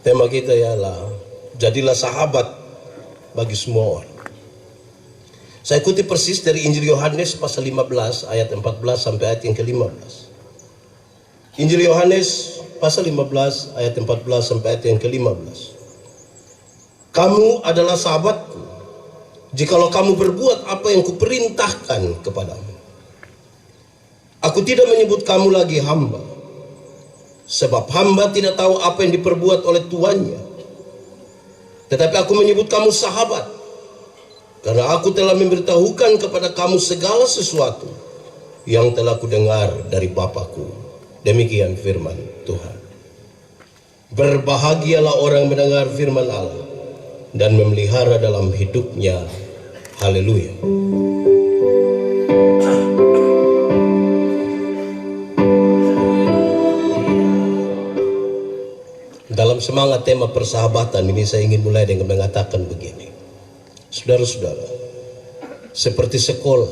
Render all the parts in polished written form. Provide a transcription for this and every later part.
Tema kita ialah jadilah sahabat bagi semua orang. Saya kutip persis dari Injil Yohanes pasal 15 ayat 14 sampai ayat yang ke-15. Injil Yohanes pasal 15 ayat 14 sampai ayat yang ke-15. Kamu adalah sahabatku jikalau kamu berbuat apa yang kuperintahkan kepadamu. Aku tidak menyebut kamu lagi hamba, sebab hamba tidak tahu apa yang diperbuat oleh tuannya. Tetapi aku menyebut kamu sahabat, karena aku telah memberitahukan kepada kamu segala sesuatu yang telah kudengar dari Bapa-Ku. Demikian firman Tuhan. Berbahagialah orang mendengar firman Allah dan memelihara dalam hidupnya. Haleluya. Dalam semangat tema persahabatan ini, saya ingin mulai dengan mengatakan begini. Saudara-saudara, seperti sekolah,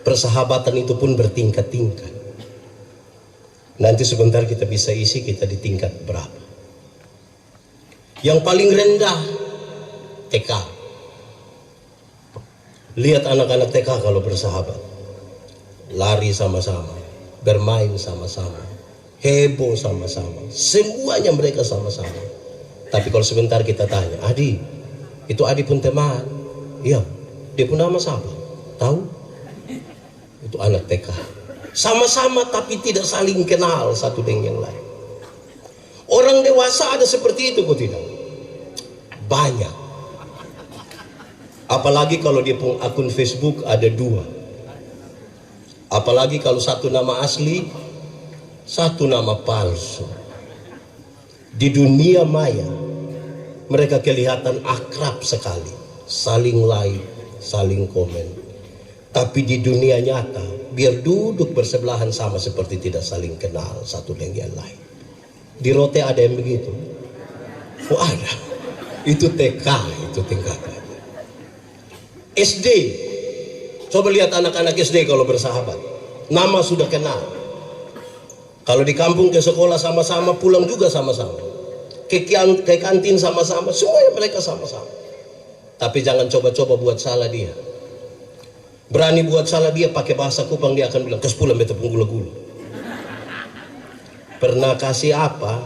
persahabatan itu pun bertingkat-tingkat. Nanti sebentar kita bisa isi kita di tingkat berapa. Yang paling rendah TK. Lihat anak-anak TK kalau bersahabat, lari sama-sama, bermain sama-sama, heboh sama-sama, semuanya mereka sama-sama. Tapi kalau sebentar kita tanya, Adi, itu Adi pun teman? Iya. Dia pun nama siapa? Tahu? Itu anak TK. Sama-sama tapi tidak saling kenal satu dengan yang lain. Orang dewasa ada seperti itu, kok tidak? Banyak. Apalagi kalau dia punya akun Facebook ada 2. Apalagi kalau satu nama asli, satu nama palsu. Di dunia maya mereka kelihatan akrab sekali, saling like, saling komen. Tapi di dunia nyata, biar duduk bersebelahan sama seperti tidak saling kenal satu dengan yang lain. Di Rote ada yang begitu? Oh ada. Itu TK, itu tingkatan. SD, coba lihat anak-anak SD kalau bersahabat, nama sudah kenal. Kalau di kampung ke sekolah sama-sama, pulang juga sama-sama, ke kantin sama-sama, semuanya mereka sama-sama. Tapi jangan coba-coba buat salah dia. Berani buat salah dia pakai bahasa Kupang, dia akan bilang kespulang beta penggula-gula. Pernah kasih apa,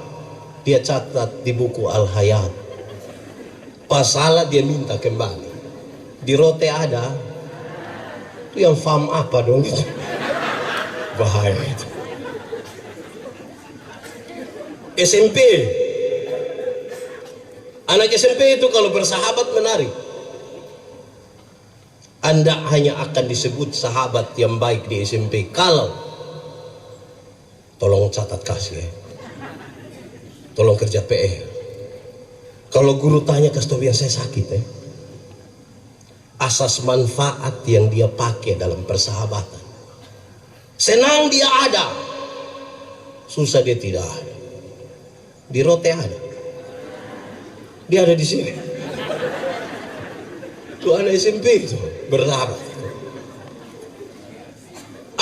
dia catat di buku Al-Hayat. Pas salah dia minta kembali. Di Rote ada, itu yang fam apa dong itu? Bahaya itu. SMP, anak SMP itu kalau bersahabat menarik. Anda hanya akan disebut sahabat yang baik di SMP kalau, tolong catat kasih ya, tolong kerja PR. Kalau guru tanya, kasih tahu yang saya sakit ya. Asas manfaat yang dia pakai dalam persahabatan. Senang dia ada, susah dia tidak ada. Di Rote ada, dia ada di sini. Itu anak SMP itu bersahabat.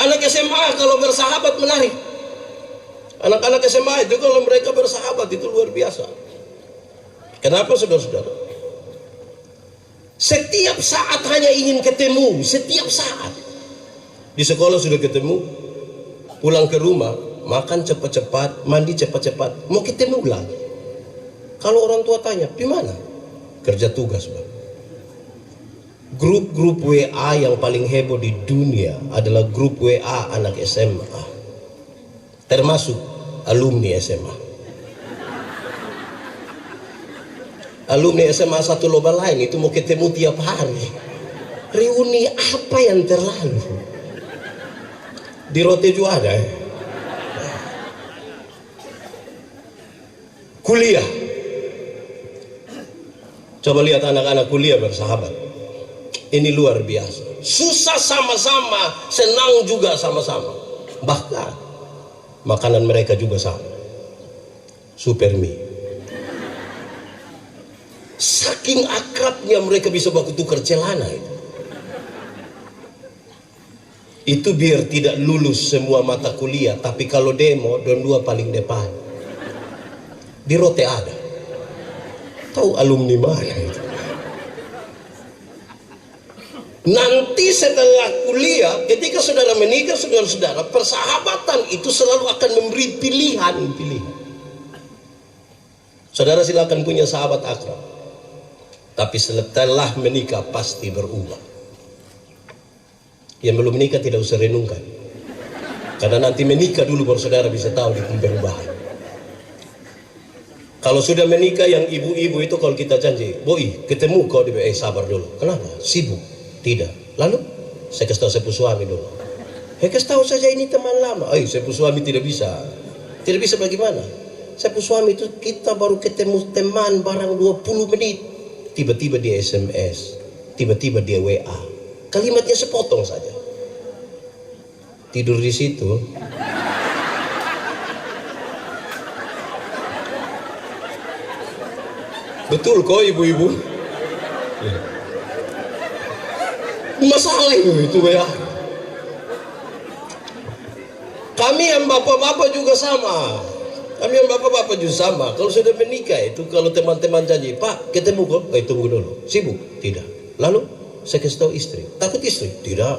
Anak SMA kalau bersahabat menarik. Anak-anak SMA itu kalau mereka bersahabat itu luar biasa. Kenapa saudara-saudara? Setiap saat hanya ingin ketemu, setiap saat. Di sekolah sudah ketemu, pulang ke rumah, makan cepat-cepat, mandi cepat-cepat, mau ketemu lagi. Kalau orang tua tanya, di mana? Kerja tugas, Bang. Grup-grup WA yang paling heboh di dunia adalah grup WA anak SMA, termasuk alumni SMA. Alumni SMA satu loba lain itu mau ketemu tiap hari. Reuni apa yang terlalu? Di Rote juga ada ya? Kuliah. Coba lihat anak-anak kuliah bersahabat. Ini luar biasa. Susah sama-sama, senang juga sama-sama. Bahkan makanan mereka juga sama. Super mie. Saking akrabnya mereka bisa baku tukar celana itu. Itu biar tidak lulus semua mata kuliah, tapi kalau demo, don dua paling depan. Di Rote ada. Tahu alumni mana itu? Nanti setelah kuliah, ketika saudara menikah, saudara-saudara, persahabatan itu selalu akan memberi pilihan. Saudara silakan punya sahabat akrab, tapi setelah menikah pasti berubah. Yang belum menikah tidak usah renungkan, karena nanti menikah dulu baru saudara bisa tahu di perubahan. Kalau sudah menikah yang ibu-ibu itu, kalau kita janji, "Boy, ketemu kau di sabar dulu." Kenapa? Sibuk? Tidak. Lalu saya kasih tahu sepupu suami dulu. Kasih tahu saja ini teman lama. Sepupu suami tidak bisa. Tidak bisa bagaimana? Sepupu suami itu kita baru ketemu teman barang 20 menit. Tiba-tiba dia SMS. Tiba-tiba dia WA. Kalimatnya sepotong saja. Tidur di situ. Betul kok ibu-ibu? Ya. Masalah itu ya. Kami yang bapak-bapak juga sama. Kalau sudah menikah itu, kalau teman-teman janji, "Pak, ketemu kok." Tunggu dulu. Sibuk? Tidak. Lalu saya kasih tahu istri. Takut istri? Tidak.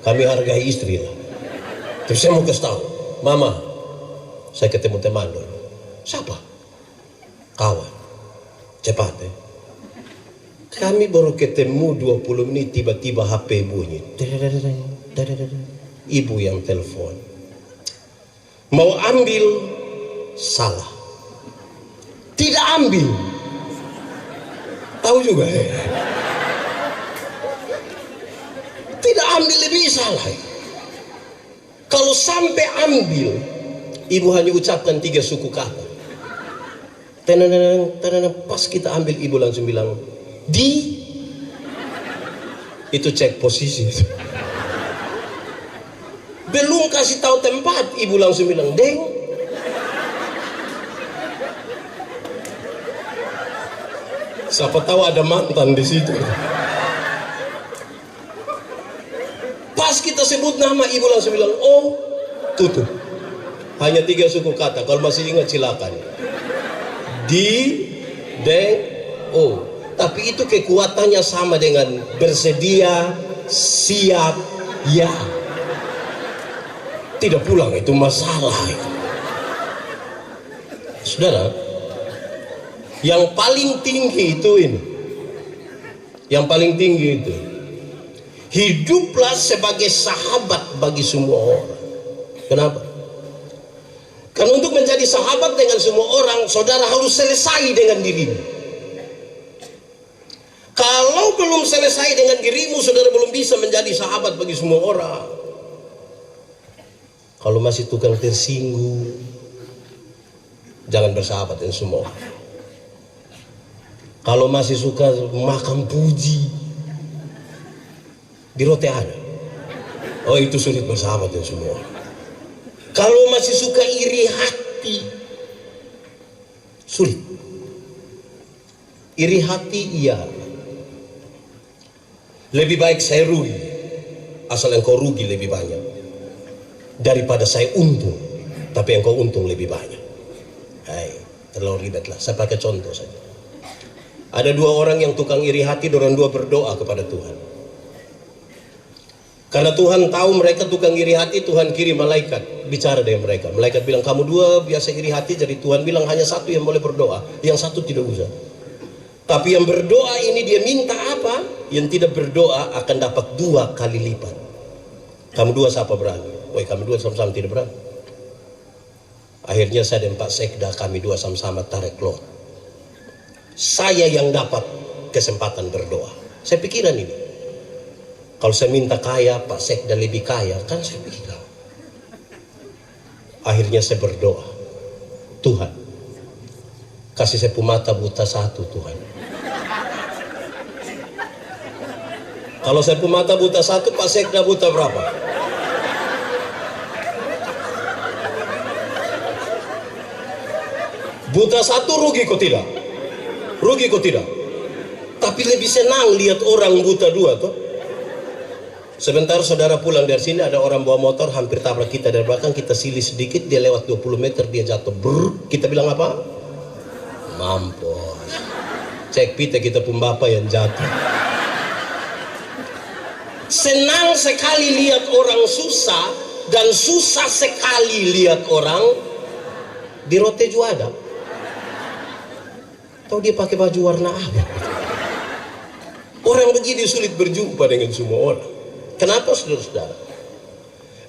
Kami hargai istri lah. Terus saya mau kasih tahu, "Mama, saya ketemu teman dulu." "Siapa?" "Kawan." "Cepat ya." Kami baru ketemu 20 menit, tiba-tiba HP bunyi. Ibu yang telepon. Mau ambil, salah. Tidak ambil. Tahu juga ya. Tidak ambil lebih salah. Kalau sampai ambil, ibu hanya ucapkan 3 suku kata. Pas kita ambil, ibu langsung bilang, itu cek posisi. Belum kasih tahu tempat, ibu langsung bilang, "Deng." Siapa tahu ada mantan di situ. Pas kita sebut nama, ibu langsung bilang, "Oh." Tutup. Hanya 3 suku kata. Kalau masih ingat silakan. Deng, oh. Tapi itu kekuatannya sama dengan bersedia, siap, ya. Tidak pulang itu masalah. Saudara, yang paling tinggi itu ini. Yang paling tinggi itu. Hiduplah sebagai sahabat bagi semua orang. Kenapa? Karena untuk menjadi sahabat dengan semua orang, saudara harus selesai dengan dirimu. Kalau belum selesai dengan dirimu, saudara belum bisa menjadi sahabat bagi semua orang. Kalau masih tukang tersinggung, jangan bersahabat dengan semua orang. Kalau masih suka makan puji, di roti ada. Itu sulit bersahabat dengan semua orang. Kalau masih suka iri hati, sulit. Iri hati iya. Lebih baik saya rugi, asal engkau rugi lebih banyak, daripada saya untung, tapi engkau untung lebih banyak. Terlalu ribet lah. Saya pakai contoh saja. Ada 2 orang yang tukang iri hati, dorang 2 berdoa kepada Tuhan. Karena Tuhan tahu mereka tukang iri hati, Tuhan kirim malaikat bicara dengan mereka. Malaikat bilang, "Kamu 2 biasa iri hati." Jadi Tuhan bilang hanya 1 yang boleh berdoa, yang 1 tidak usah. Tapi yang berdoa ini dia minta apa? Yang tidak berdoa akan dapat 2 kali lipat. Kamu 2 siapa berani? Kami 2 sama-sama tidak berani. Akhirnya saya dan Pak Sekda, kami 2 sama-sama tarik lot. Saya yang dapat kesempatan berdoa. Saya pikiran ini. Kalau saya minta kaya, Pak Sekda lebih kaya, kan saya pikir. Akhirnya saya berdoa, "Tuhan, kasih saya mata buta 1 Tuhan." Kalau saya mata buta 1, Pak Sekda buta berapa? Buta 1 rugi kok tidak? Rugi kok tidak? Tapi lebih senang lihat orang buta 2 toh. Sebentar saudara pulang dari sini, ada orang bawa motor hampir tabrak kita dari belakang, kita silih sedikit, dia lewat 20 meter, dia jatuh. Kita bilang apa? Mampus. Cek pita kita pun bapak yang jatuh. Senang sekali lihat orang susah dan susah sekali lihat orang di rote juada. Tahu dia pakai baju warna apa? Orang begini sulit berjumpa dengan semua orang. Kenapa saudara-saudara?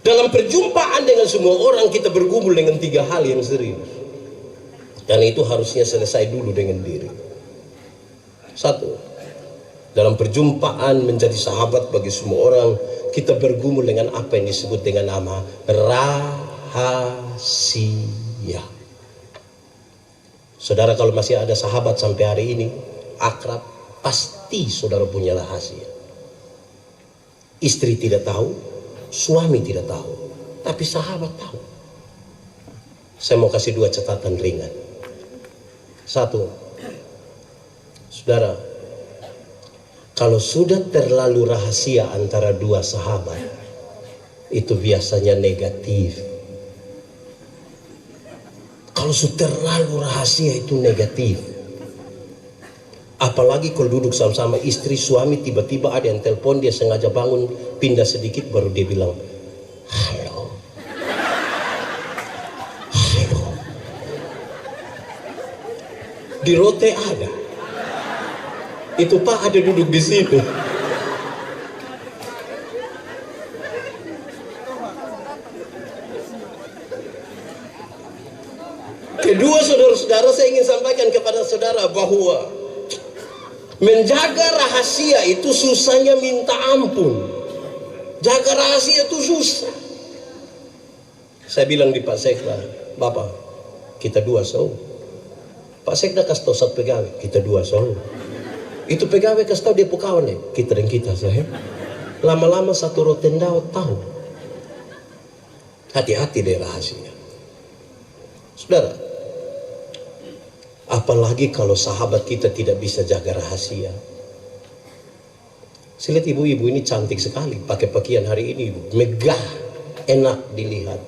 Dalam perjumpaan dengan semua orang kita bergumul dengan 3 hal yang serius. Dan itu harusnya selesai dulu dengan diri. 1. Dalam perjumpaan menjadi sahabat bagi semua orang, kita bergumul dengan apa yang disebut dengan nama rahasia. Saudara, kalau masih ada sahabat sampai hari ini akrab, pasti saudara punya rahasia. Istri tidak tahu, suami tidak tahu, tapi sahabat tahu. Saya mau kasih 2 catatan ringan. 1, saudara, kalau sudah terlalu rahasia antara 2 sahabat, itu biasanya negatif. Kalau sudah terlalu rahasia itu negatif. Apalagi kalau duduk sama-sama istri suami, tiba-tiba ada yang telepon, dia sengaja bangun pindah sedikit baru dia bilang halo. Halo. Di rote ada. Itu Pak ada duduk di situ. Kedua, saudara-saudara, saya ingin sampaikan kepada saudara bahwa menjaga rahasia itu susahnya minta ampun. Jaga rahasia itu susah. Saya bilang di Pak Sekda, Bapak, kita 2 so. Pak Sekda kasih tahu 1 pegawai, kita 2 so. Itu pegawai kasih tahu dia kawan ya, kita dan kita saya. Lama-lama satu rotendau tahu. Hati-hati deh rahasia. Saudara, apalagi kalau sahabat kita tidak bisa jaga rahasia. Saya lihat ibu-ibu ini cantik sekali, pakai pakaian hari ini megah, enak dilihat.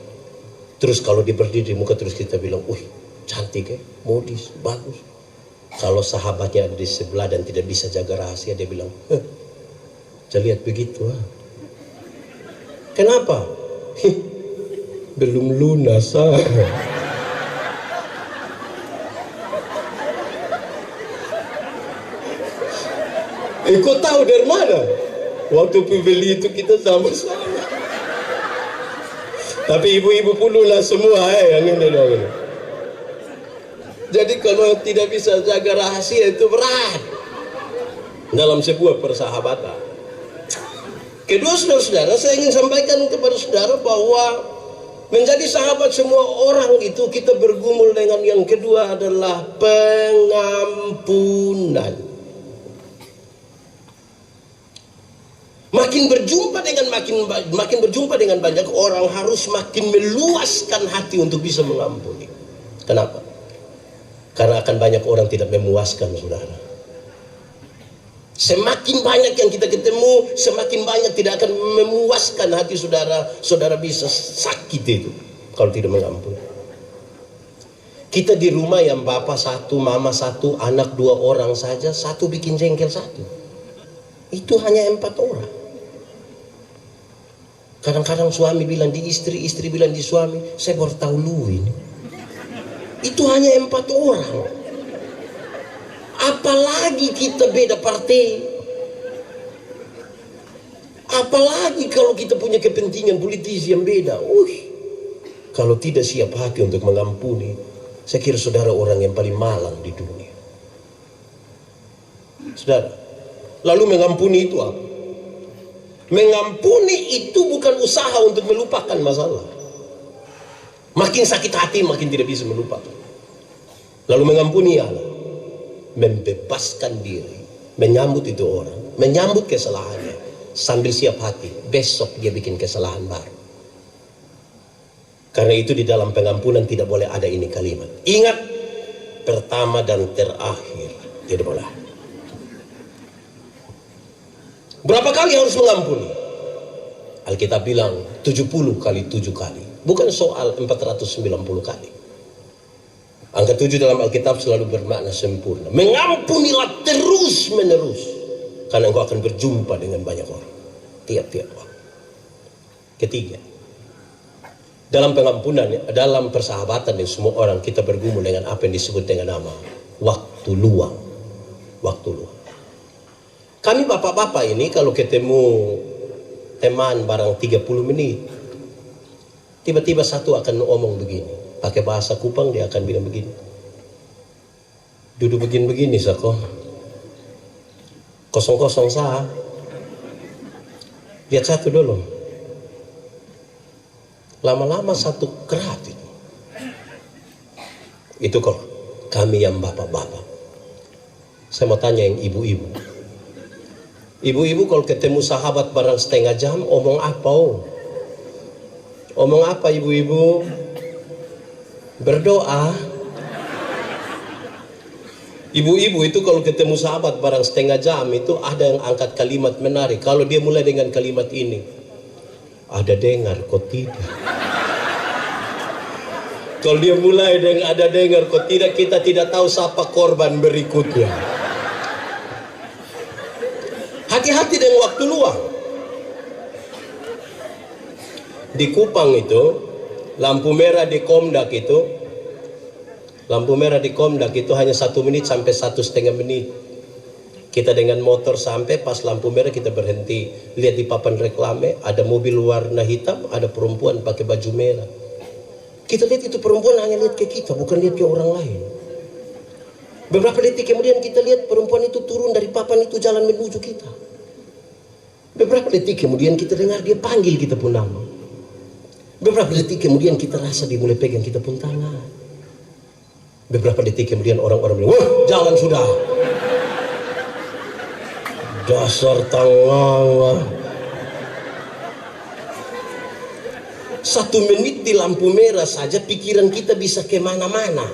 Terus kalau dia berdiri di muka terus kita bilang, wih cantik ya, modis, bagus. Kalau sahabatnya ada di sebelah dan tidak bisa jaga rahasia, dia bilang, jangan lihat begitu. Kenapa? Belum lunas. Kau tahu dari mana? Waktu beli itu kita sama-sama. Tapi ibu-ibu puluh semua yang ini dong. Jadi kalau tidak bisa jaga rahasia itu berat dalam sebuah persahabatan. Kedua, saudara-saudara, saya ingin sampaikan kepada saudara bahwa menjadi sahabat semua orang itu kita bergumul dengan yang kedua adalah pengampunan. Makin berjumpa dengan banyak orang harus makin meluaskan hati untuk bisa mengampuni. Kenapa? Karena akan banyak orang tidak memuaskan saudara. Semakin banyak yang kita ketemu, semakin banyak tidak akan memuaskan hati saudara. Saudara bisa sakit itu kalau tidak mengampuni. Kita di rumah yang bapak 1, mama 1, anak 2 orang saja, 1 bikin jengkel 1. Itu hanya 4 orang. Kadang-kadang suami bilang di istri, istri bilang di suami, saya baru tahu lu ini. Itu hanya 4 orang. Apalagi kita beda partai. Apalagi kalau kita punya kepentingan politis yang beda. Kalau tidak siap hati untuk mengampuni, saya kira saudara orang yang paling malang di dunia. Saudara, lalu mengampuni itu apa? Mengampuni itu bukan usaha untuk melupakan masalah. Makin sakit hati makin tidak bisa melupakan. Lalu mengampuni Allah, membebaskan diri, menyambut itu orang, menyambut kesalahannya sambil siap hati besok dia bikin kesalahan baru. Karena itu di dalam pengampunan tidak boleh ada ini kalimat. Ingat, pertama dan terakhir, tidak boleh. Berapa kali harus mengampuni? Alkitab bilang 70 kali 7 kali. Bukan soal 490 kali. Angka 7 dalam Alkitab selalu bermakna sempurna. Mengampunilah terus menerus, karena engkau akan berjumpa dengan banyak orang tiap-tiap waktu. Ketiga, dalam pengampunan, dalam persahabatan dengan semua orang, kita bergumul dengan apa yang disebut dengan nama waktu luang. Waktu luang. Kami bapak-bapak ini kalau ketemu teman barang 30 menit, tiba-tiba satu akan ngomong begini. Pakai bahasa Kupang dia akan bilang begini. Duduk begini-begini sako. Kosong-kosong sah. Lihat satu dulu. Lama-lama satu kerat itu. Itu kalau kami yang bapak-bapak. Saya mau tanya yang ibu-ibu. Ibu-ibu kalau ketemu sahabat barang setengah jam, omong apa? Omong apa ibu-ibu? Berdoa. Ibu-ibu itu kalau ketemu sahabat barang setengah jam itu ada yang angkat kalimat menarik. Kalau dia mulai dengan kalimat ini, ada dengar kok tidak. Kalau dia mulai dengan ada dengar kok tidak, kita tidak tahu siapa korban berikutnya. Hati-hati dengan waktu luang. Di Kupang itu, lampu merah di Komdak itu hanya 1 menit sampai 1,5 menit. Kita dengan motor sampai pas lampu merah kita berhenti. Lihat di papan reklame ada mobil warna hitam, ada perempuan pakai baju merah. Kita lihat itu perempuan hanya lihat ke kita, bukan lihat ke orang lain. Beberapa detik kemudian kita lihat perempuan itu turun dari papan itu jalan menuju kita. Beberapa detik kemudian kita dengar dia panggil kita pun nama. Beberapa detik kemudian kita rasa dia mulai pegang kita pun tangan. Beberapa detik kemudian orang-orang bilang, wah jangan sudah. Dasar tangan. 1 menit di lampu merah saja pikiran kita bisa kemana-mana.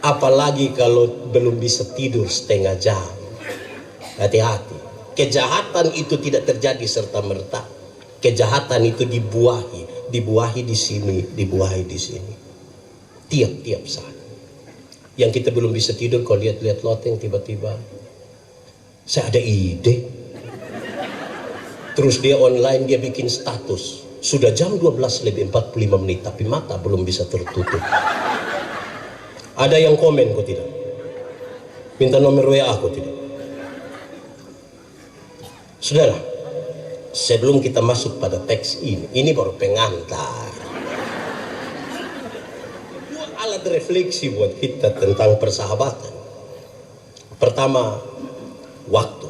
Apalagi kalau belum bisa tidur setengah jam. Hati-hati. Kejahatan itu tidak terjadi serta-merta. Kejahatan itu dibuahi di sini, dibuahi di sini. Tiap-tiap saat. Yang kita belum bisa tidur kalau lihat-lihat loteng tiba-tiba. Saya ada ide. Terus dia online, dia bikin status. Sudah jam 12:45 tapi mata belum bisa tertutup. Ada yang komen kok tidak? Minta nomor WA kok tidak? Saudara, sebelum kita masuk pada teks ini baru pengantar. Dua alat refleksi buat kita tentang persahabatan. Pertama, waktu.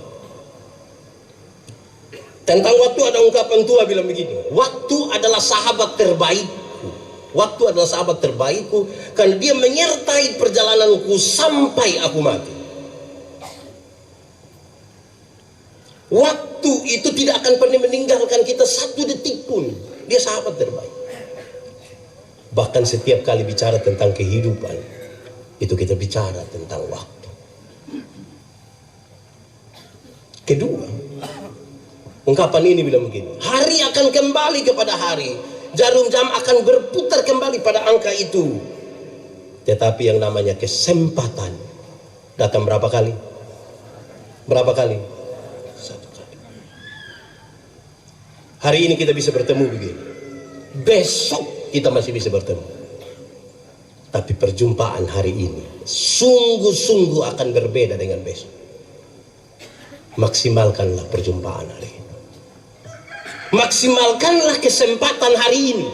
Tentang waktu ada ungkapan tua bilang begini, waktu adalah sahabat terbaikku. Waktu adalah sahabat terbaikku karena dia menyertai perjalananku sampai aku mati. Waktu itu tidak akan pernah meninggalkan kita 1 detik pun. Dia sahabat terbaik. Bahkan setiap kali bicara tentang kehidupan, itu kita bicara tentang waktu. Kedua, ungkapan ini bilang begini, hari akan kembali kepada hari, jarum jam akan berputar kembali pada angka itu. Tetapi yang namanya kesempatan datang berapa kali? Berapa kali? 1 kali. Hari ini kita bisa bertemu begini, besok kita masih bisa bertemu. Tapi perjumpaan hari ini sungguh-sungguh akan berbeda dengan besok. Maksimalkanlah perjumpaan hari ini. Maksimalkanlah kesempatan hari ini.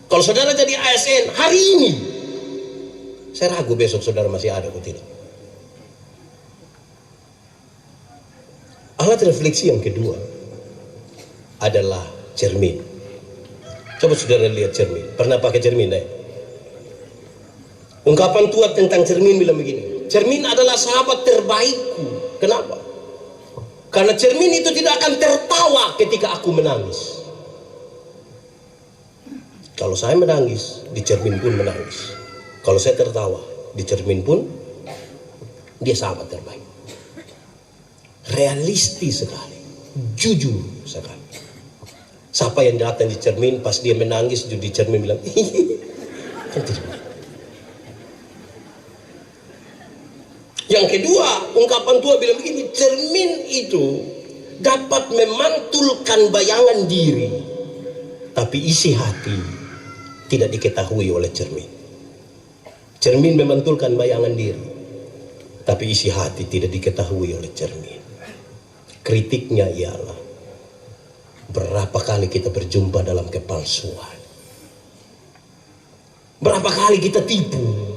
Kalau saudara jadi ASN hari ini, saya ragu besok saudara masih ada atau tidak. Alat refleksi yang kedua adalah cermin. Coba saudara lihat cermin. Pernah pakai cermin? Ungkapan tua tentang cermin bilang begini, cermin adalah sahabat terbaikku. Kenapa? Karena cermin itu tidak akan tertawa ketika aku menangis. Kalau saya menangis, di cermin pun menangis. Kalau saya tertawa, di cermin pun dia sahabat terbaik. Realistis sekali, jujur sekali. Siapa yang datang di cermin pas dia menangis di cermin bilang, Kan tidak. Yang kedua, ungkapan Tua bilang begini, cermin itu dapat memantulkan bayangan diri, tapi isi hati tidak diketahui oleh cermin. Cermin memantulkan bayangan diri, tapi isi hati tidak diketahui oleh cermin. Kritiknya ialah, berapa kali kita berjumpa dalam kepalsuan, berapa kali kita tipu.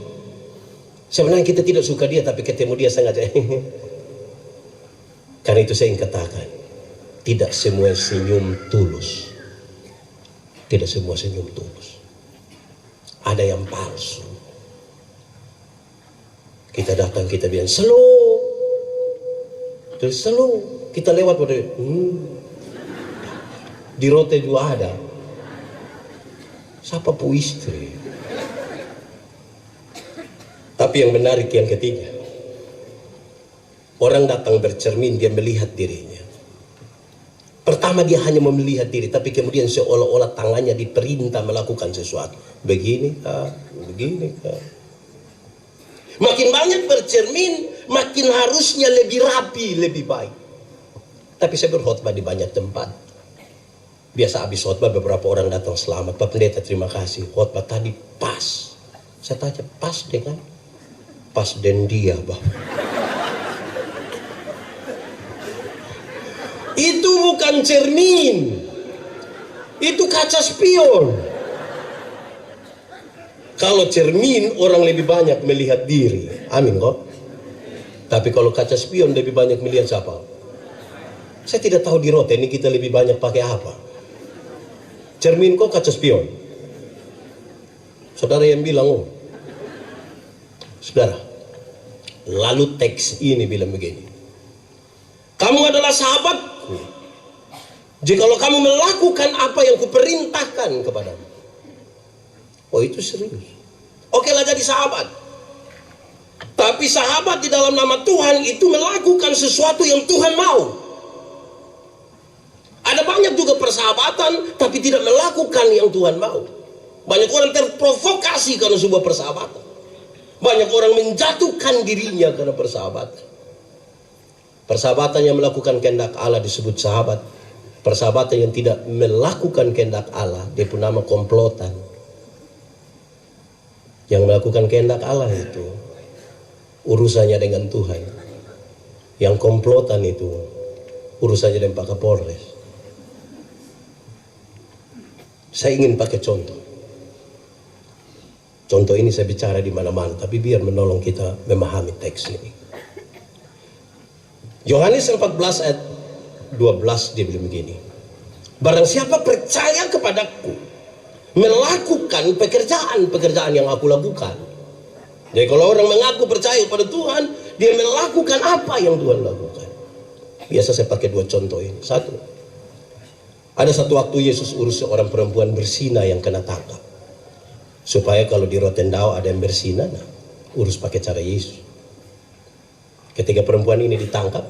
Sebenarnya kita tidak suka dia, tapi ketemu dia sengaja. Karena itu saya ingin katakan, tidak semua senyum tulus. Tidak semua senyum tulus. Ada yang palsu. Kita datang, kita bilang slow, terus slow, kita lewat pada di rote juga ada. Siapa pu istri? Tapi yang menarik yang ketiga, orang datang bercermin, dia melihat dirinya. Pertama dia hanya melihat diri, tapi kemudian seolah-olah tangannya diperintah melakukan sesuatu. Begini kah? Begini kah? Makin banyak bercermin, makin harusnya lebih rapi, lebih baik. Tapi saya berkhotbah di banyak tempat. Biasa habis khotbah beberapa orang datang, selamat Pak Pendeta, terima kasih. Khotbah tadi pas. Saya tanya, pas dengan? Pas dan dia, Bang. Itu bukan cermin. Itu kaca spion. Kalau cermin, orang lebih banyak melihat diri. Amin kok. Tapi kalau kaca spion lebih banyak melihat siapa? Saya tidak tahu di rote ini kita lebih banyak pakai apa. Cermin kok kaca spion. Saudara yang bilang, oh. Saudara, lalu teks ini bilang begini, kamu adalah sahabatku jikalau kamu melakukan apa yang kuperintahkan kepadamu. Oh, itu serius. Oke lah jadi sahabat. Tapi sahabat di dalam nama Tuhan itu melakukan sesuatu yang Tuhan mau. Ada banyak juga persahabatan tapi tidak melakukan yang Tuhan mau. Banyak orang terprovokasi karena sebuah persahabatan. Banyak orang menjatuhkan dirinya karena persahabatan. Persahabatan yang melakukan kehendak Allah disebut sahabat. Persahabatan yang tidak melakukan kehendak Allah, dia pun nama komplotan. Yang melakukan kehendak Allah itu urusannya dengan Tuhan. Yang komplotan itu urusannya dengan Pak Kapolres. Saya ingin pakai contoh. Contoh ini saya bicara di mana-mana, tapi biar menolong kita memahami teks ini. Yohanes 14 ayat 12 dia bilang begini, barang siapa percaya kepadaku, melakukan pekerjaan-pekerjaan yang aku lakukan. Jadi kalau orang mengaku percaya kepada Tuhan, dia melakukan apa yang Tuhan lakukan. Biasa saya pakai dua contoh ini. Satu, ada satu waktu Yesus urus seorang perempuan berzina yang kena tangkap. Supaya kalau di Rotendao ada yang berzina, nah, urus pakai cara Yesus. Ketika perempuan ini ditangkap,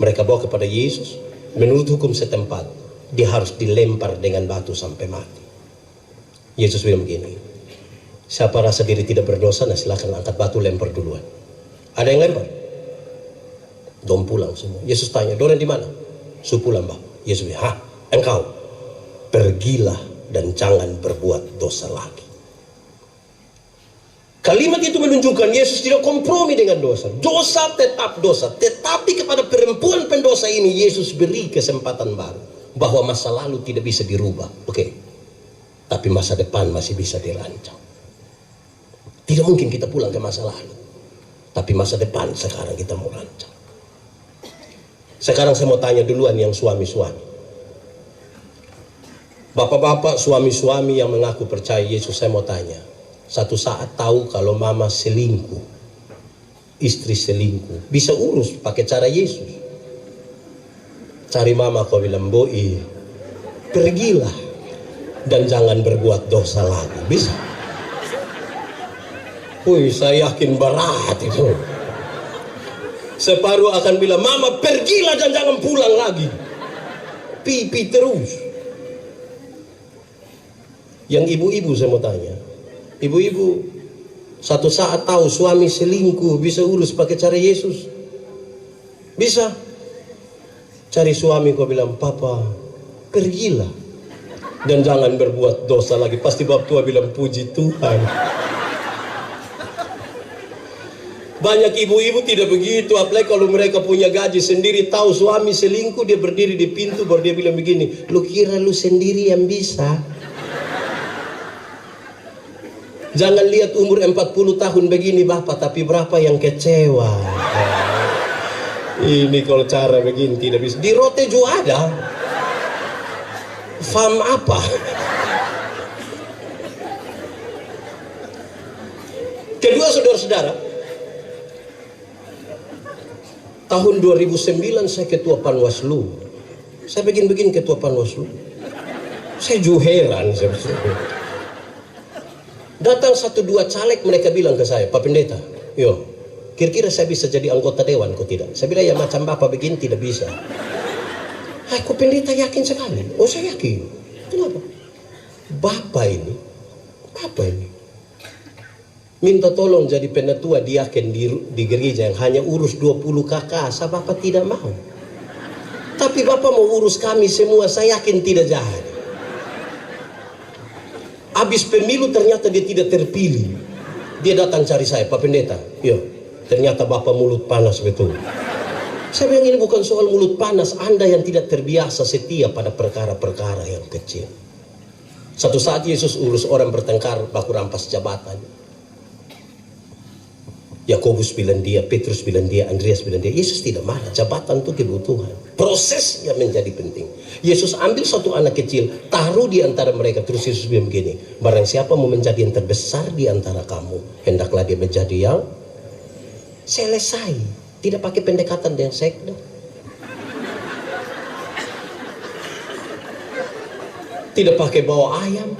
mereka bawa kepada Yesus. Menurut hukum setempat, dia harus dilempar dengan batu sampai mati. Yesus bilang begini, siapa rasa diri tidak berdosa, nah silakan angkat batu lempar duluan. Ada yang lempar? Dom pulang semua. Yesus tanya, dorang di mana? Su pulang, Bang. Yesus bilang, hah, engkau pergilah dan jangan berbuat dosa lagi. Kalimat itu menunjukkan Yesus tidak kompromi dengan dosa. Dosa tetap dosa. Tetapi kepada perempuan pendosa ini Yesus beri kesempatan baru. Bahwa masa lalu tidak bisa dirubah. Oke. Tapi masa depan masih bisa dirancang. Tidak mungkin kita pulang ke masa lalu. Tapi masa depan sekarang kita mau rancang. Sekarang saya mau tanya duluan yang suami-suami. Bapak-bapak, suami-suami yang mengaku percaya Yesus, saya mau tanya. Satu saat tahu kalau mama selingkuh, istri selingkuh, bisa urus pakai cara Yesus. Cari mama, kau bilang, boi, pergilah dan jangan berbuat dosa lagi. Bisa? Wih, saya yakin berat itu. Separuh akan bilang, mama pergilah dan jangan pulang lagi. Pipi terus. Yang ibu-ibu saya mau tanya, Ibu-ibu satu saat tahu suami selingkuh bisa urus pakai cara Yesus. Bisa. Cari suami kau bilang, "Papa, pergilah dan jangan berbuat dosa lagi." Pasti bab tua bilang, "Puji Tuhan." Banyak ibu-ibu tidak begitu, apalagi kalau mereka punya gaji sendiri, tahu suami selingkuh, dia berdiri di pintu baru dia bilang begini, "Lu kira lu sendiri yang bisa? Jangan lihat umur 40 tahun begini Bapak, tapi berapa yang kecewa." Ini kalau cara begini tidak bisa. Di Rote juga ada. Fam apa? Kedua, saudara-saudara, tahun 2009 saya ketua Panwaslu. Saya begini ketua Panwaslu. Saya juga heran. Datang 1-2 caleg, mereka bilang ke saya, "Pak Pendeta, yo, kira-kira saya bisa jadi anggota dewan kok tidak?" Saya bilang, "Ya macam Bapak begini tidak bisa." Kok Pendeta yakin sekali? Oh, saya yakin. Kenapa? Bapak ini minta tolong jadi penatua diaken di gereja yang hanya urus 20 kakak, Bapak tidak mau. Tapi Bapak mau urus kami semua, saya yakin tidak jahat. Habis pemilu ternyata dia tidak terpilih. Dia datang cari saya, "Pak Pendeta, yo, ternyata Bapak mulut panas betul." Saya bilang, ini bukan soal mulut panas, Anda yang tidak terbiasa setia pada perkara-perkara yang kecil. Satu saat Yesus urus orang bertengkar baku rampas jabatan. Yakobus bilang dia, Petrus bilang dia, Andreas bilang dia. Yesus tidak marah, jabatan itu kebutuhan. Proses yang menjadi penting. Yesus ambil satu anak kecil, taruh di antara mereka. Terus Yesus bilang begini, "Barang siapa mau menjadi yang terbesar di antara kamu, hendaklah dia menjadi yang selesai." Tidak pakai pendekatan dengan sekda. Tidak pakai bawa ayam.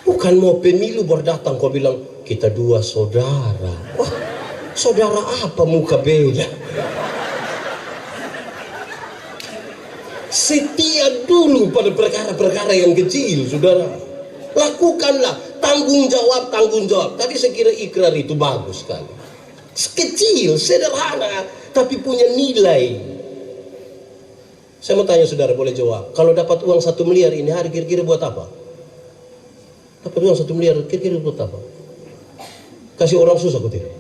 Bukan mau pemilu baru datang kau bilang, "Kita dua saudara." Wah, saudara apa muka beda? Setia dulu pada perkara-perkara yang kecil, saudara. Lakukanlah, tanggung jawab. Tadi saya kira ikrar itu bagus sekali. Kecil, sederhana, tapi punya nilai. Saya mau tanya saudara, boleh jawab. Kalau dapat uang 1 miliar ini hari, kira-kira buat apa? Dapat uang 1 miliar, kira-kira buat apa? Kasih orang susah kok tidak?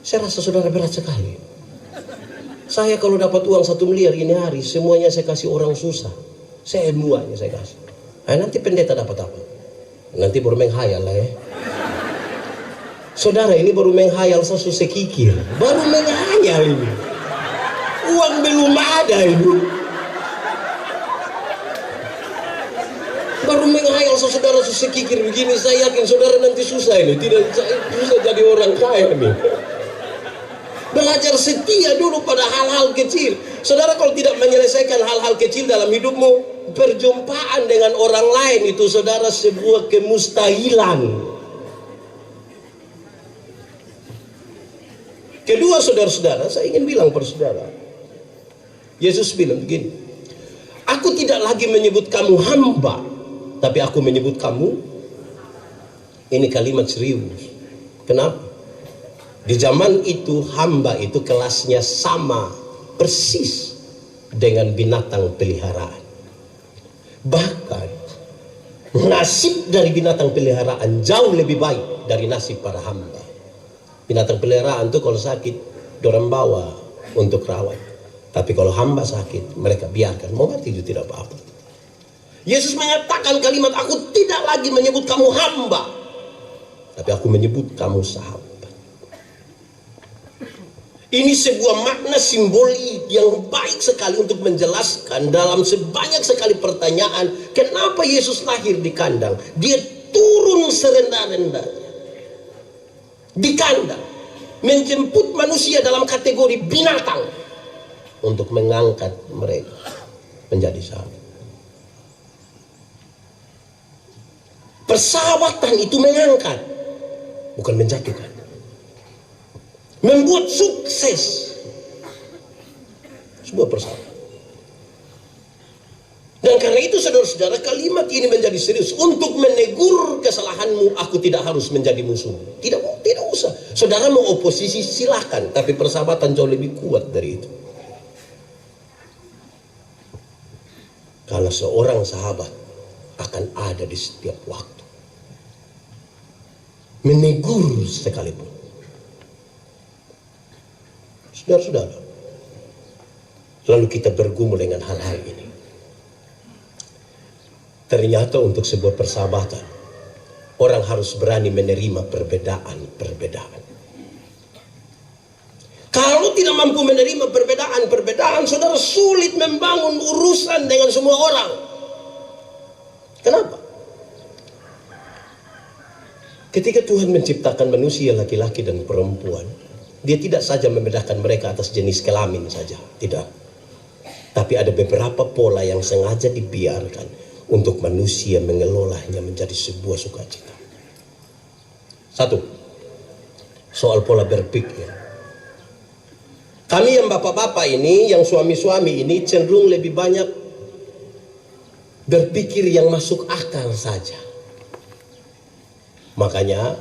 Saya rasa saudara berat sekali. Saya kalau dapat uang 1 miliar ini hari, semuanya saya kasih orang susah. Semuanya saya kasih. Nanti pendeta dapat apa? Nanti baru menghayal lah ya. Saudara, ini baru menghayal, saya susah kikir. Baru menghayal ini. Uang belum ada ini. Baru menghayal, saudara susah kikir begini. Saya yakin saudara nanti susah ini. Tidak susah jadi orang kaya nih. Belajar setia dulu pada hal-hal kecil. Saudara kalau tidak menyelesaikan hal-hal kecil dalam hidupmu, perjumpaan dengan orang lain itu saudara sebuah kemustahilan. Kedua, saudara-saudara, saya ingin bilang pada saudara, Yesus bilang begini, "Aku tidak lagi menyebut kamu hamba, tapi aku menyebut kamu," ini kalimat serius. Kenapa? Di zaman itu hamba itu kelasnya sama persis dengan binatang peliharaan. Bahkan nasib dari binatang peliharaan jauh lebih baik dari nasib para hamba. Binatang peliharaan itu kalau sakit, dorang bawa untuk rawat. Tapi kalau hamba sakit, mereka biarkan. Mau mati itu tidak apa-apa. Yesus menyatakan kalimat, "Aku tidak lagi menyebut kamu hamba, tapi aku menyebut kamu sahabat." Ini sebuah makna simbolik yang baik sekali untuk menjelaskan dalam sebanyak sekali pertanyaan, kenapa Yesus lahir di kandang. Dia turun serendah-rendahnya di kandang, menjemput manusia dalam kategori binatang untuk mengangkat mereka menjadi sahabat. Persahabatan itu mengangkat, bukan menjatuhkan. Membuat sukses sebuah persahabatan. Dan karena itu saudara saudara, kalimat ini menjadi serius. Untuk menegur kesalahanmu, aku tidak harus menjadi musuh. Tidak usah. Saudara mau oposisi silakan, tapi persahabatan jauh lebih kuat dari itu. Karena seorang sahabat akan ada di setiap waktu, menegur sekalipun. Saudara-saudara, lalu kita bergumul dengan hal-hal ini. Ternyata untuk sebuah persahabatan, orang harus berani menerima perbedaan-perbedaan. Kalau tidak mampu menerima perbedaan-perbedaan, saudara, sulit membangun urusan dengan semua orang. Kenapa? Ketika Tuhan menciptakan manusia laki-laki dan perempuan, Dia tidak saja membedakan mereka atas jenis kelamin saja, tidak. Tapi ada beberapa pola yang sengaja dibiarkan untuk manusia mengelolanya menjadi sebuah sukacita. Satu, soal pola berpikir. Kami yang bapak-bapak ini, yang suami-suami ini cenderung lebih banyak berpikir yang masuk akal saja. Makanya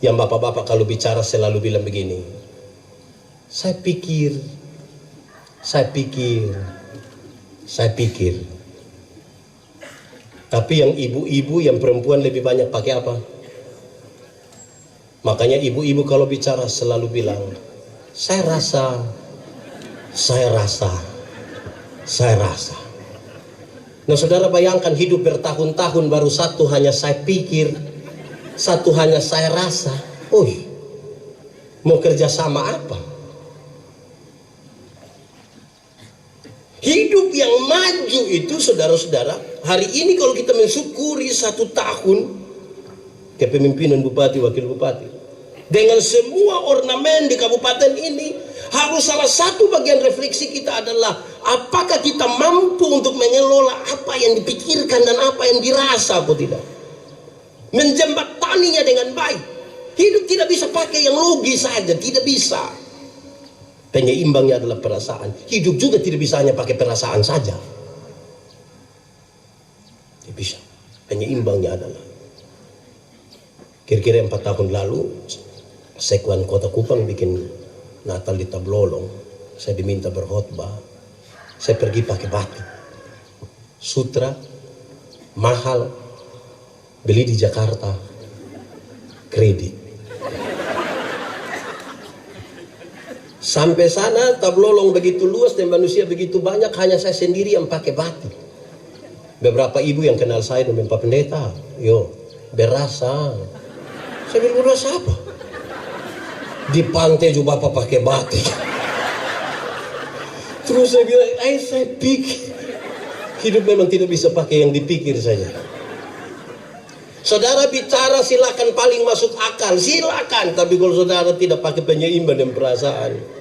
yang bapak-bapak kalau bicara selalu bilang begini, saya pikir. Tapi yang ibu-ibu, yang perempuan lebih banyak pakai apa? Makanya ibu-ibu kalau bicara selalu bilang, saya rasa. Nah, saudara bayangkan hidup bertahun-tahun baru satu hanya saya pikir, satu hanya saya rasa. Mau kerja sama apa? Hidup yang maju itu, saudara-saudara, hari ini kalau kita mensyukuri 1 tahun kepemimpinan Bupati, Wakil Bupati, dengan semua ornamen di kabupaten ini, harus salah satu bagian refleksi kita adalah apakah kita mampu untuk mengelola apa yang dipikirkan dan apa yang dirasa atau tidak, menjembataninya dengan baik. Hidup tidak bisa pakai yang logis saja, tidak bisa. Penyeimbangnya adalah perasaan. Hidup juga tidak bisa hanya pakai perasaan saja, tidak bisa. Penyeimbangnya adalah, kira-kira 4 tahun lalu Sekuan Kota Kupang bikin Natal di Tablolong. Saya diminta berkhotbah. Saya pergi pakai batik sutra mahal, beli di Jakarta, kredit. Sampai sana Tablolong begitu luas dan manusia begitu banyak, hanya saya sendiri yang pakai batik. Beberapa ibu yang kenal saya dan Pak Pendeta, berasa. Saya bilang, berasa apa? Di pantai juga Bapak pakai batik. Terus saya bilang, saya pikir hidup memang tidak bisa pakai yang dipikir saja. Saudara bicara silakan, paling masuk akal silakan, tapi kalau saudara tidak pakai penyeimbang dan perasaan.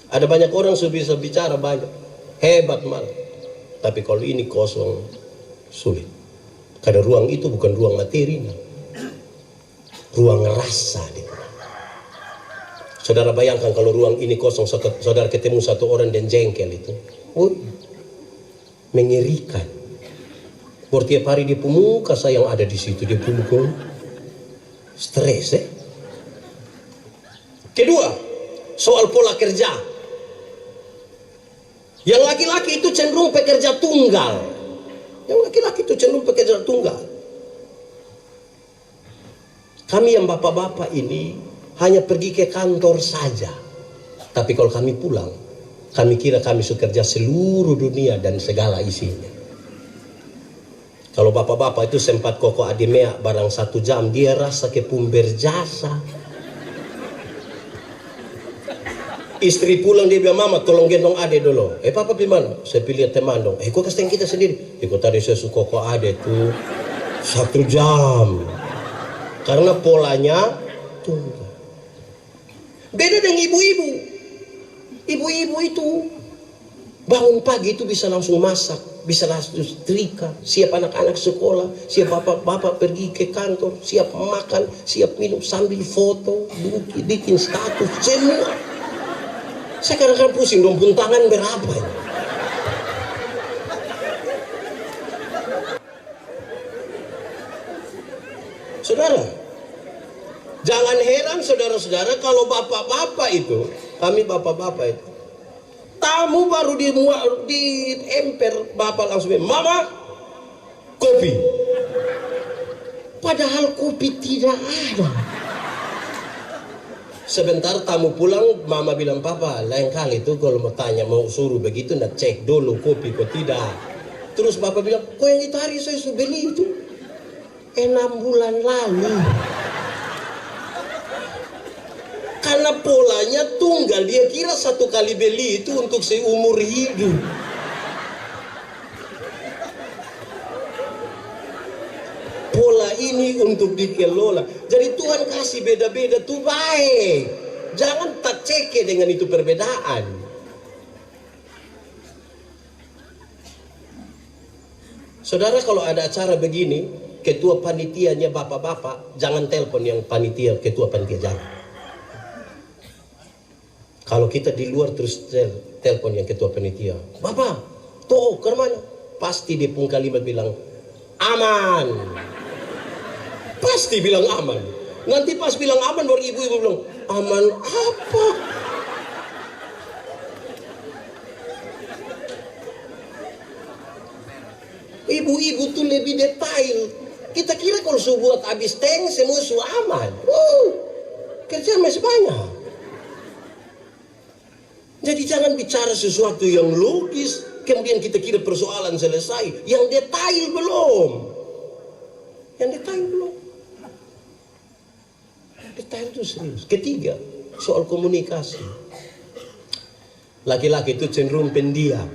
Ada banyak orang sudah bisa bicara banyak, hebat malah, tapi kalau ini kosong, sulit. Karena ruang itu bukan ruang materi, ruang rasa. Saudara bayangkan kalau ruang ini kosong, saudara ketemu satu orang dan jengkel itu, mengerikan. Tiap hari dia pemuka saya yang ada di situ, dia pemukul, stres. Kedua, soal pola kerja. Yang laki-laki itu cenderung pekerja tunggal. Kami yang bapak-bapak ini hanya pergi ke kantor saja. Tapi kalau kami pulang, kami kira kami sudah kerja seluruh dunia dan segala isinya. Kalau bapak-bapak itu sempat koko adimea barang 1 jam, dia rasa kepun berjasa. Istri pulang dia bilang, mama tolong gendong ade dulu. Papa pilih mana? Saya pilih teman dong. Kok kasih kita sendiri? Kok tadi saya suka koko ade tuh 1 jam. Karena polanya tunggal. Beda dengan ibu-ibu. Ibu-ibu itu bangun pagi itu bisa langsung masak, bisa langsung setrika, siap anak-anak sekolah, siap bapak-bapak pergi ke kantor, siap makan, siap minum sambil foto, bikin status, semua. Saya kadang-kadang pusing, dong tangan berapa ini? Bayangkan saudara-saudara kalau bapak-bapak itu, kami bapak-bapak itu, tamu baru di emper, bapak langsung bilang, "Mama, kopi." Padahal kopi tidak ada. Sebentar tamu pulang, mama bilang, "Papa, lain kali tuh kalau mau tanya, mau suruh begitu, nak cek dulu kopi kok tidak." Terus bapak bilang, "Kok yang itu hari saya sudah beli itu 6 bulan lalu." Karena polanya tunggal, dia kira satu kali beli itu untuk seumur hidup. Pola ini untuk dikelola. Jadi Tuhan kasih beda-beda tuh baik. Jangan tak ceke dengan itu perbedaan. Saudara, kalau ada acara begini, ketua panitianya bapak-bapak, jangan telepon yang panitia, ketua panitia, jangan. Kalau kita di luar terus telepon yang ketua panitia, "Bapak, toh ke mana?" Pasti di pung kalimat bilang, "Aman." Pasti bilang aman. Nanti pas bilang aman baru ibu-ibu bilang, "Aman apa?" Ibu-ibu tuh lebih detail. Kita kira kalau buat habis tank semua aman. Kerja masih banyak. Jadi jangan bicara sesuatu yang logis, kemudian kita kira persoalan selesai. Yang detail belum. Yang detail belum. Detail itu serius. Ketiga, soal komunikasi. Laki-laki itu cenderung pendiam.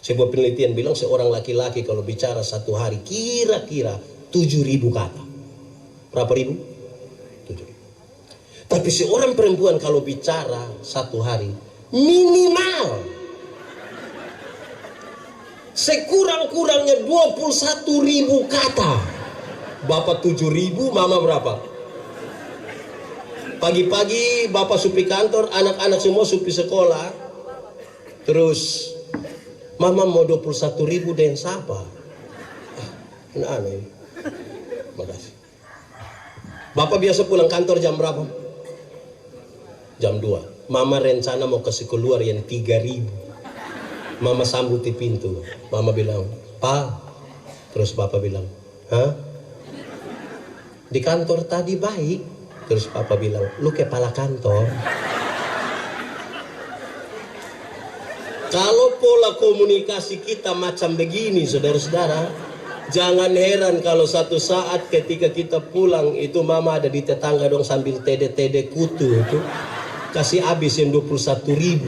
Sebuah penelitian bilang seorang laki-laki kalau bicara satu hari kira-kira 7.000 kata. Berapa ribu? 7.000. Tapi seorang perempuan kalau bicara satu hari minimal sekurang-kurangnya 21.000 kata. Bapak 7.000, mama berapa? Pagi-pagi bapak supi kantor, anak-anak semua supi sekolah. Terus mama mau 21.000 dengan siapa? Aneh. Makasih. Bapak biasa pulang kantor jam berapa? Jam 2. Mama rencana mau kasih keluar yang 3.000. Mama sambut di pintu. Mama bilang, "Pak." Terus bapak bilang, "Hah? Di kantor tadi baik." Terus papa bilang, "Lu kepala kantor." Kalau pola komunikasi kita macam begini, saudara-saudara, jangan heran kalau satu saat ketika kita pulang itu mama ada di tetangga dong sambil tede-tede kutu itu kasih habis yang 21.000.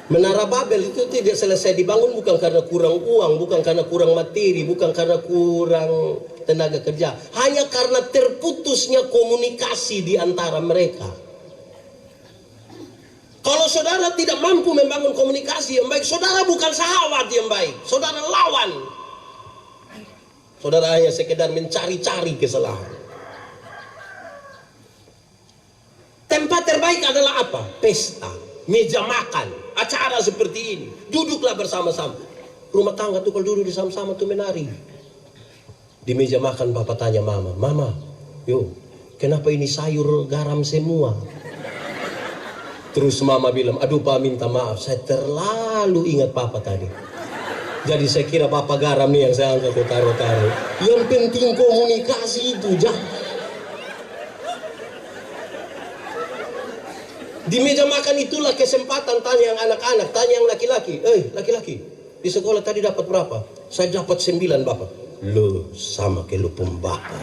Menara Babel itu tidak selesai dibangun bukan karena kurang uang, bukan karena kurang materi, bukan karena kurang tenaga kerja, hanya karena terputusnya komunikasi di antara mereka. Kalau saudara tidak mampu membangun komunikasi yang baik, saudara bukan sahabat yang baik, saudara lawan. Saudara hanya sekedar mencari-cari kesalahan. Tempat terbaik adalah apa? Pesta, meja makan, acara seperti ini. Duduklah bersama-sama. Rumah tangga tuh kalau duduk bersama-sama tuh menari. Di meja makan bapak tanya mama, "Mama, yo, kenapa ini sayur garam semua?" Terus mama bilang, "Aduh pak, minta maaf, saya terlalu ingat papa tadi. Jadi saya kira papa garam nih yang saya angkat taruh-taruh." Yang penting komunikasi itu, jangan. Di meja makan itulah kesempatan tanya yang anak-anak, tanya yang laki-laki. Laki-laki, di sekolah tadi dapat berapa?" "Saya dapat 9 bapak." "Loh, sama kayak lu pembakar."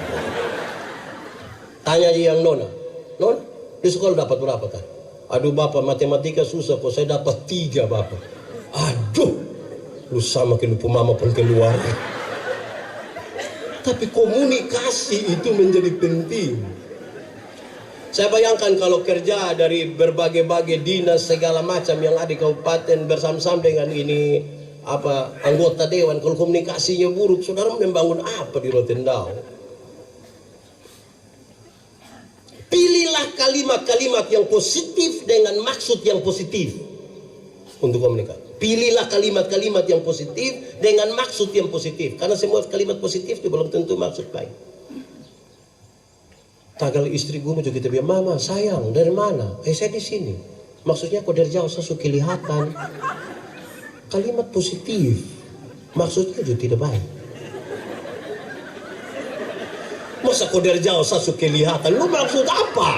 Tanya yang nona, "Nona, di sekolah dapat berapa tadi?" "Aduh bapak, matematika susah kok, saya dapat 3 bapak." "Aduh, lu sama kayak lu pemama pun keluar." Tapi komunikasi itu menjadi penting. Saya bayangkan kalau kerja dari berbagai-bagai dinas segala macam yang ada di kabupaten bersama-sama dengan ini anggota dewan, kalau komunikasinya buruk, saudara membangun apa di Rotendao? Pilihlah kalimat-kalimat yang positif dengan maksud yang positif untuk komunikasi. Pilihlah kalimat-kalimat yang positif dengan maksud yang positif, karena semua kalimat positif itu belum tentu maksud baik. Tagal istri gue juga kita bilang, mama sayang dari mana? Saya di sini. Maksudnya kok dari jauh saya suka kelihatan. Kalimat positif, maksudnya juga tidak baik. Masa kok dari jauh saya suka kelihatan? Lu maksud apa?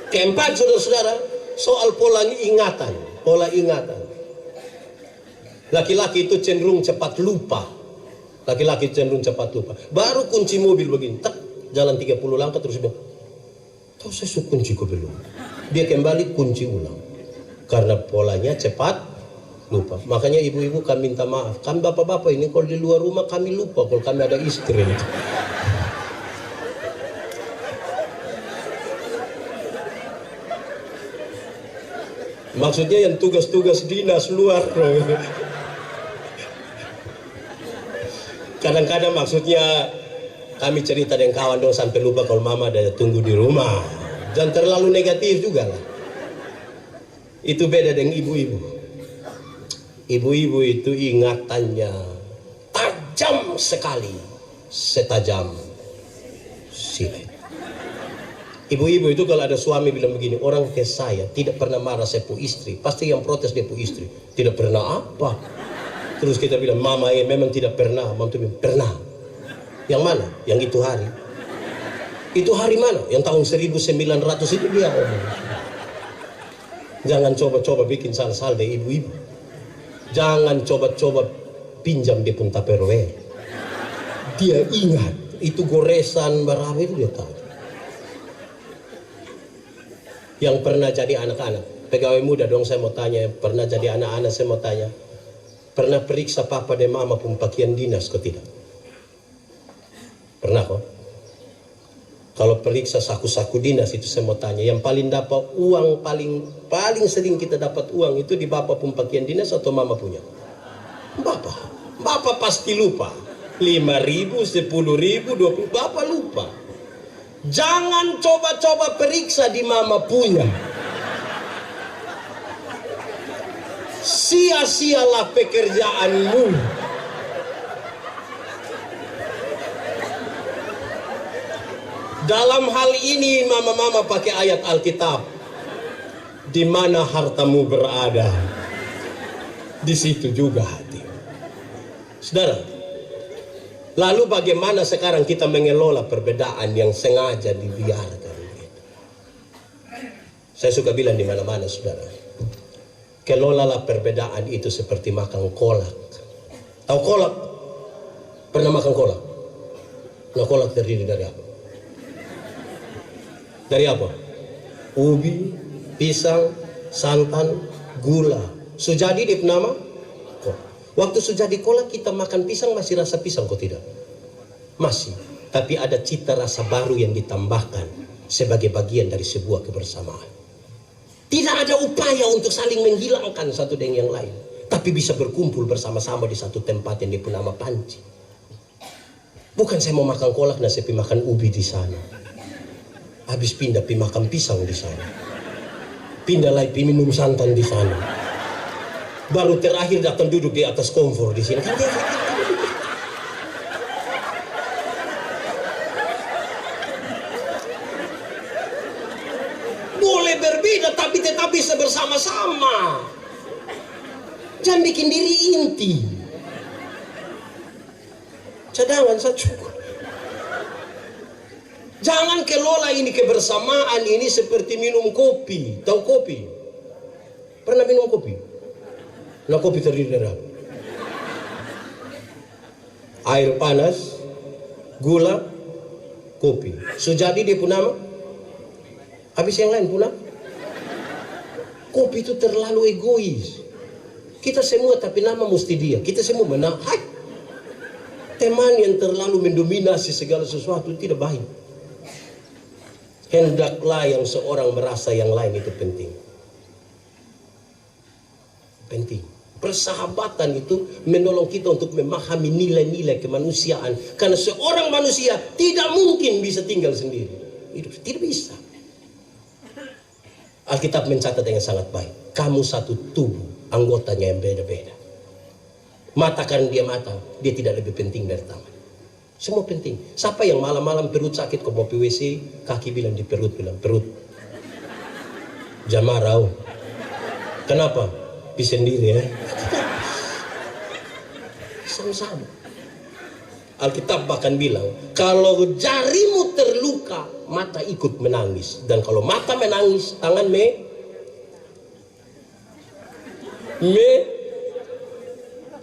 Keempat, saudara-saudara, soal pola ingatan. Pola ingatan. Laki-laki itu cenderung cepat lupa. Laki-laki cenderung cepat lupa. Baru kunci mobil begini, tak, jalan 30 langkah terus bilang, tahu saya suka kunci kok belum. Dia kembali kunci ulang. Karena polanya cepat lupa. Makanya ibu-ibu kami minta maaf. Kami bapak-bapak ini kalau di luar rumah kami lupa kalau kami ada istri. Maksudnya yang tugas-tugas dinas luar. Kadang-kadang maksudnya kami cerita dengan kawan dong sampai lupa kalau mama ada tunggu di rumah. Jangan terlalu negatif juga lah. Itu beda dengan ibu-ibu. Ibu-ibu itu ingatannya tajam sekali, setajam silet. Ibu-ibu itu kalau ada suami bilang begini, orang ke saya tidak pernah marah saya pu istri, pasti yang protes dia pu istri. Tidak pernah apa? Terus kita bilang, mama ya memang tidak pernah. Mama itu bilang, pernah. Yang mana? Yang itu hari. Itu hari mana? Yang tahun 1900 itu dia ngomong. Jangan coba-coba bikin salah-salah deh ibu-ibu. Jangan coba-coba pinjam dia pun Tupperware. Dia ingat itu goresan berapa itu dia tahu. Yang pernah jadi anak-anak, pegawai muda dong saya mau tanya, pernah jadi anak-anak saya mau tanya, pernah periksa papa dan mama pun pakaian dinas kok tidak? Pernah kok? Kalau periksa saku-saku dinas itu saya mau tanya, yang paling dapat uang paling sering kita dapat uang itu di bapak pun pakaian dinas atau mama punya? Bapak pasti lupa. 5.000, 10.000, 20, bapak lupa. Jangan coba-coba periksa di mama punya. Sia-sialah pekerjaanmu. Dalam hal ini mama-mama pakai ayat Alkitab. Di mana hartamu berada, di situ juga hati. Saudara, lalu bagaimana sekarang kita mengelola perbedaan yang sengaja dibiarkan? Saya suka bilang di mana-mana, saudara. Kelolalah perbedaan itu seperti makan kolak. Tahu kolak? Pernah makan kolak? Nah, kolak terdiri dari apa? Dari apa? Ubi, pisang, santan, gula. Sujadi dia nama? Waktu sujadi kolak kita makan pisang masih rasa pisang kok tidak? Masih. Tapi ada cita rasa baru yang ditambahkan sebagai bagian dari sebuah kebersamaan. Tidak ada upaya untuk saling menghilangkan satu dengan yang lain. Tapi bisa berkumpul bersama-sama di satu tempat yang dipunama panci. Bukan saya mau makan kolak dan saya makan ubi di sana. Habis pindah pi makan pisang di sana. Pindah lagi pi minum santan di sana. Baru terakhir datang duduk di atas kompor di sini. Boleh berbeda tapi tetap bisa bersama-sama. Jangan bikin diri inti. Cadangan saya cukup. Jangan kelola ini kebersamaan ini seperti minum kopi. Tahu kopi? Pernah minum kopi? Nah, kopi terdiri dari apa? Air panas, gula, kopi. Sujadi dia pun nama. Habis yang lain pula. Kopi itu terlalu egois. Kita semua tapi nama mesti dia. Kita semua menang. Teman yang terlalu mendominasi segala sesuatu tidak baik. Hendaklah yang seorang merasa yang lain itu penting. Penting. Persahabatan itu menolong kita untuk memahami nilai-nilai kemanusiaan. Karena seorang manusia tidak mungkin bisa tinggal sendiri. Itu tidak bisa. Alkitab mencatat dengan sangat baik. Kamu satu tubuh, anggotanya yang beda-beda. Mata karena dia mata, dia tidak lebih penting dari tangan. Semua penting. Siapa yang malam-malam perut sakit kok mau PWC, kaki bilang di perut, bilang perut. Jamarau. Kenapa? Bisa sendiri ya. Sama-sama. Alkitab bahkan bilang, kalau jarimu terluka, mata ikut menangis. Dan kalau mata menangis, tangan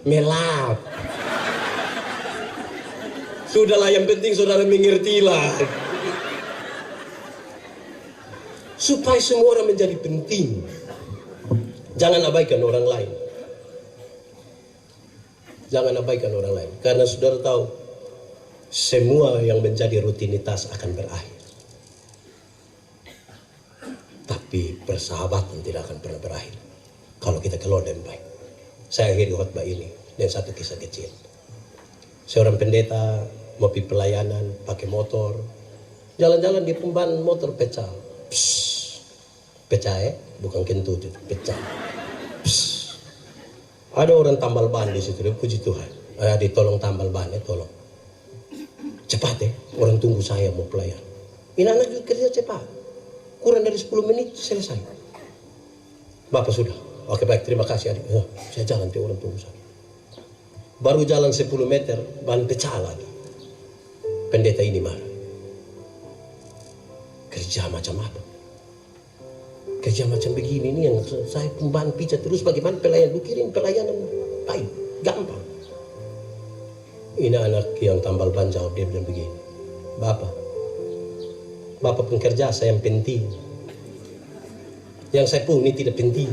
melap. Sudahlah, yang penting saudara mengertilah. Supaya semua orang menjadi penting. Jangan abaikan orang lain. Jangan abaikan orang lain. Karena saudara tahu, semua yang menjadi rutinitas akan berakhir. Tapi persahabatan tidak akan pernah berakhir kalau kita keluar dengan baik. Saya akhiri khotbah ini dengan satu kisah kecil. Seorang pendeta mau pergi pelayanan pakai motor, jalan-jalan di ban motor pecah. Pecah bukan kentut, pecah. Ada orang tambal ban di situ, puji Tuhan. Ditolong tambal ban, tolong. Cepat orang tunggu saya mau pelayan. Ini anak juga kerja cepat. Kurang dari 10 menit selesai. Bapak sudah. Oke baik, terima kasih adik. Saya jalan, orang tunggu saya. Baru jalan 10 meter, ban pecah lagi. Pendeta ini marah. Kerja macam apa? Kerja macam begini nih yang saya pemban pijat terus, bagaimana pelayan? Kirim pelayanan baik, gampang. Ini anak yang tambal ban jawab, dia bilang begini, Bapak pekerja saya yang penting. Yang saya pun ini tidak penting.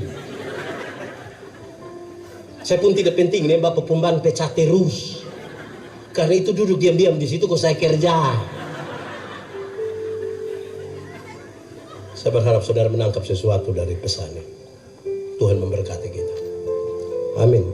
Saya pun tidak penting, ini Bapak pemban pecah terus. Karena itu duduk diam-diam di situ kok saya kerja. Saya berharap saudara menangkap sesuatu dari pesannya. Tuhan memberkati kita. Amin.